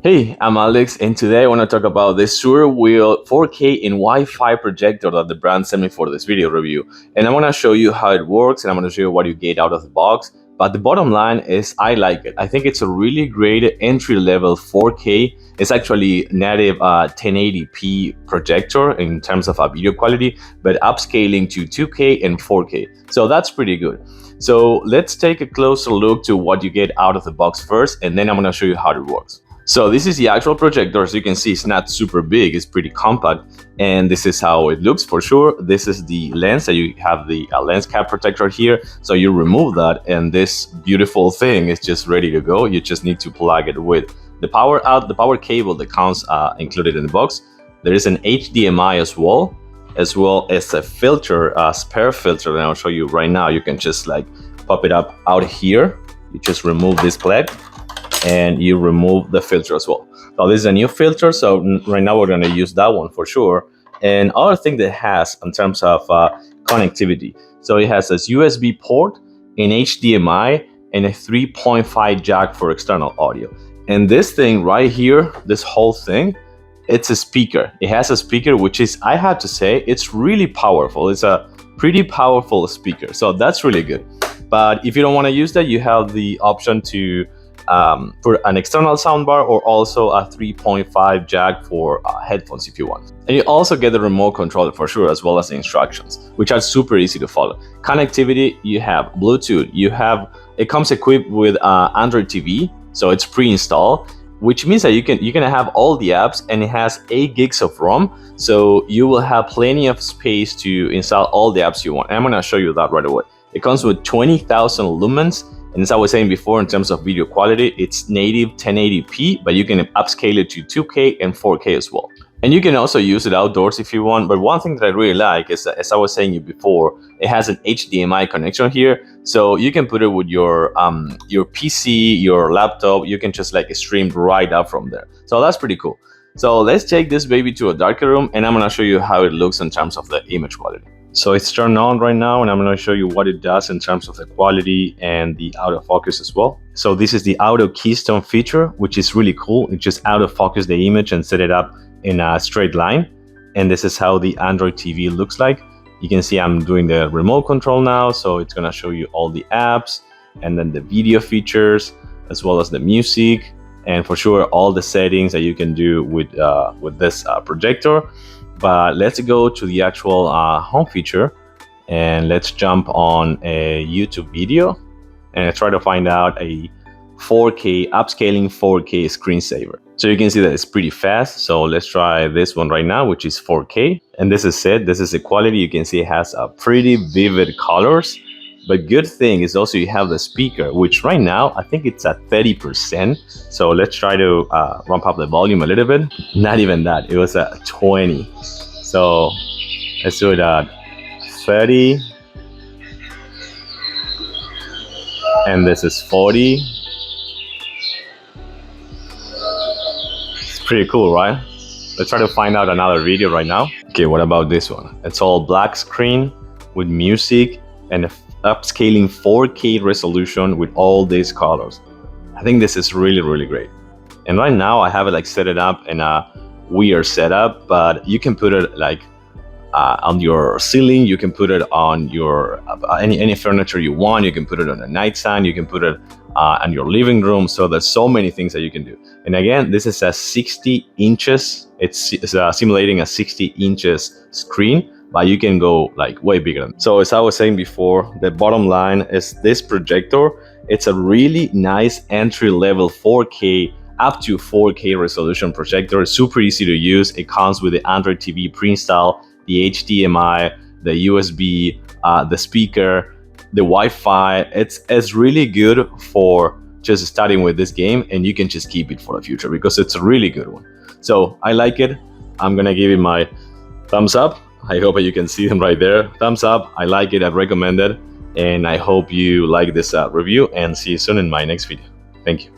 Hey, I'm Alex, and today I want to talk about this SUREWHEEL 4K and Wi-Fi projector that the brand sent me for this video review. And I want to show you how it works, and I'm going to show you what you get out of the box. But the bottom line is I like it. I think it's a really great entry-level 4K. It's actually native 1080p projector in terms of video quality, but upscaling to 2K and 4K. So that's pretty good. So let's take a closer look to what you get out of the box first, and then I'm going to show you how it works. So this is the actual projector. As you can see, it's not super big, it's pretty compact, and this is how it looks for sure. This is the lens, that you have the lens cap protector here. So you remove that, and this beautiful thing is just ready to go. You just need to plug it with the power out, the power cable that comes included in the box. There is an HDMI as well as a filter, a spare filter that I'll show you right now. You can just like pop it up out here. You just remove this plug, and you remove the filter as well. So this is a new filter, so right now we're going to use that one for sure. And other thing that it has in terms of connectivity, so it has this USB port, an HDMI, and a 3.5 jack for external audio. And this thing right here, this whole thing, it's a speaker. It has a speaker, which is, I have to say, it's really powerful. It's a pretty powerful speaker, so that's really good. But if you don't want to use that, you have the option to put an external soundbar, or also a 3.5 jack for headphones if you want. And you also get the remote control for sure, as well as the instructions, which are super easy to follow. Connectivity, you have Bluetooth, it comes equipped with Android TV, so it's pre-installed, which means that you can have all the apps, and it has 8 gigs of ROM, so you will have plenty of space to install all the apps you want. And I'm going to show you that right away. It comes with 20,000 lumens. And as I was saying before, in terms of video quality, it's native 1080p, but you can upscale it to 2K and 4K as well. And you can also use it outdoors if you want. But one thing that I really like is that, as I was saying before, it has an HDMI connection here. So you can put it with your PC, your laptop. You can just like stream right up from there. So that's pretty cool. So let's take this baby to a darker room, and I'm going to show you how it looks in terms of the image quality. So it's turned on right now, and I'm going to show you what it does in terms of the quality and the autofocus as well. So this is the auto keystone feature, which is really cool. It just autofocus the image and set it up in a straight line. And this is how the Android TV looks like. You can see I'm doing the remote control now, so it's going to show you all the apps, and then the video features, as well as the music, and for sure all the settings that you can do with this projector. But let's go to the actual home feature, and let's jump on a YouTube video and try to find out a 4K, upscaling 4K screensaver. So you can see that it's pretty fast. So let's try this one right now, which is 4K. And this is it. This is the quality. You can see it has a pretty vivid colors. But good thing is also you have the speaker, which right now I think it's at 30%. So let's try to ramp up the volume a little bit. Not even that, it was at 20. So let's do it at 30. And this is 40. It's pretty cool, right? Let's try to find out another video right now. Okay, what about this one? It's all black screen with music and a upscaling 4K resolution with all these colors. I think this is really, really great. And right now I have it like set it up in a weird setup, but you can put it like on your ceiling. You can put it on your any furniture you want. You can put it on a nightstand. You can put it on your living room. So there's so many things that you can do. And again, this is a 60 inches. It's simulating a 60 inches screen, but you can go like way bigger. So as I was saying before, the bottom line is this projector. It's a really nice entry-level 4K up to 4K resolution projector. It's super easy to use. It comes with the Android TV pre-installed, the HDMI, the USB, the speaker, the Wi-Fi. It's really good for just starting with this game, and you can just keep it for the future because it's a really good one. So I like it. I'm gonna give it my thumbs up. I hope you can see them right there. Thumbs up. I like it. I recommend it. And I hope you like this review, and see you soon in my next video. Thank you.